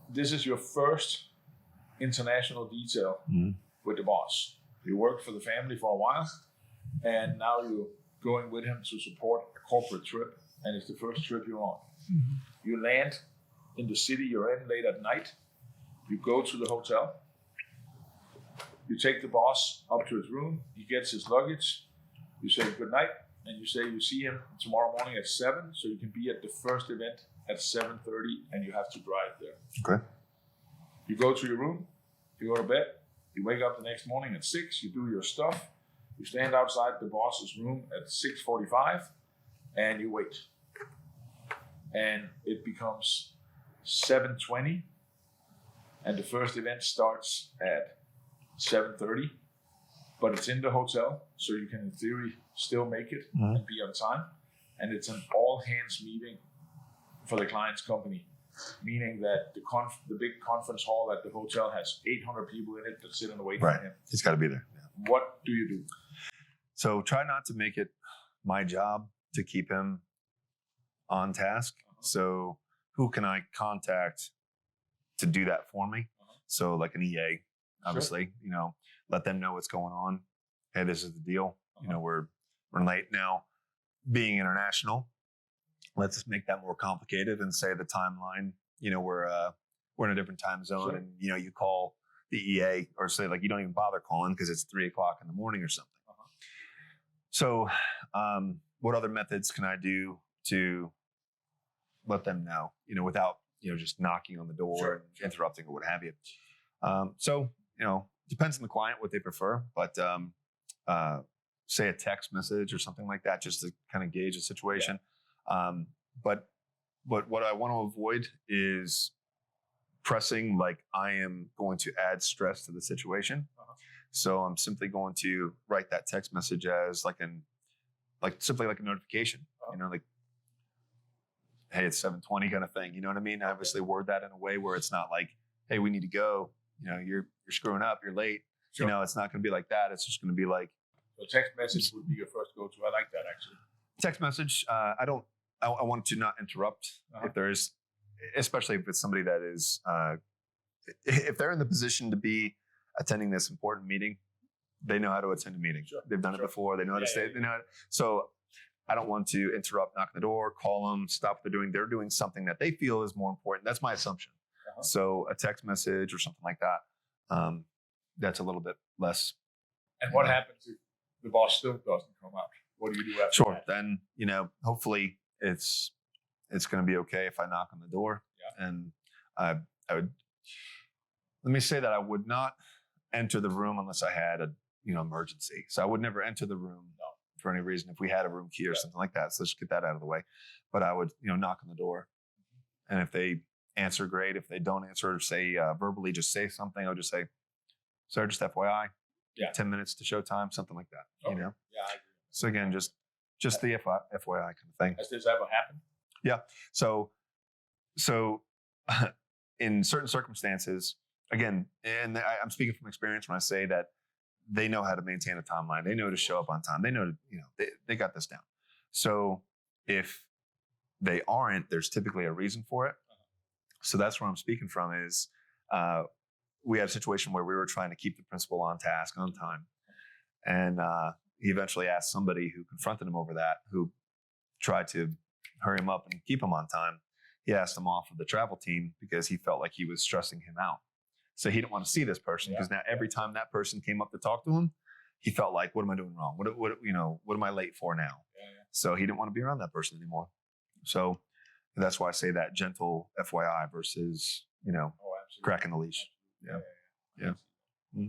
this is your first international detail with the boss. You worked for the family for a while, and now you're going with him to support a corporate trip, and it's the first trip you're on. Mm-hmm. You land in the city you're in late at night. You go to the hotel. You take the boss up to his room. He gets his luggage. You say good night, and you say you see him tomorrow morning at 7, so you can be at the first event at 7:30, and you have to drive there. Okay. You go to your room. You go to bed. You wake up the next morning at 6. You do your stuff. You stand outside the boss's room at 6:45, and you wait. And it becomes 7:20, and the first event starts at 7:30, but it's in the hotel, so you can in theory still make it and be on time. And it's an all-hands meeting for the client's company, meaning that the big conference hall at the hotel has 800 people in it that sit and wait for him. He's got to be there. Yeah. What do you do? So try not to make it my job to keep him on task. So who can I contact to do that for me? So like an EA, obviously, let them know what's going on. Hey, this is the deal. We're late now. Being international, let's just make that more complicated and say the timeline. We're in a different time zone, and you call the EA or say like you don't even bother calling because it's 3:00 in the morning or something. So, what other methods can I do to let them know? Without just knocking on the door and interrupting or what have you. So depends on the client what they prefer, but say a text message or something like that just to kind of gauge the situation. But what I want to avoid is pressing like I am going to add stress to the situation. So I'm simply going to write that text message as simply like a notification, like, hey, it's 7:20 kind of thing. You know what I mean? I obviously word that in a way where it's not like, hey, we need to go. You're screwing up. You're late. Sure. It's not going to be like that. It's just going to be like. So text message would be your first go-to. I like that actually. Text message. I want to not interrupt if there is, especially if it's somebody that is, if they're in the position to be attending this important meeting, they know how to attend a meeting. Sure. They've done it before. They know how to stay. They know. So I don't want to interrupt, knock on the door, call them, stop what they're doing. They're doing something that they feel is more important. That's my assumption. So a text message or something like that, that's a little bit less. And what happens if the boss still doesn't come out? What do you do after Sure. That? Then, hopefully it's going to be okay if I knock on the door. Yeah. And I would, let me say that I would not enter the room unless I had a, emergency. So I would never enter the room for any reason if we had a room key or something like that. So let's get that out of the way. But I would, knock on the door. And if they answer, great. If they don't answer or say verbally, just say something. I'll just say, sir, just FYI, 10 minutes to showtime, something like that. Okay. Yeah, I agree. So again, just the FYI kind of thing. Has this ever happened? Yeah. So in certain circumstances, again, and I'm speaking from experience when I say that they know how to maintain a timeline. They know to show up on time. They know they got this down. So if they aren't, there's typically a reason for it. So that's where I'm speaking from is we had a situation where we were trying to keep the principal on task, on time. And he eventually asked somebody who confronted him over that, who tried to hurry him up and keep him on time. He asked him off of the travel team because he felt like he was stressing him out. So he didn't want to see this person because now every time that person came up to talk to him, he felt like, what am I doing wrong? What am I late for now? So he didn't want to be around that person anymore. So that's why I say that gentle FYI versus, cracking the leash. Yeah. Mm-hmm.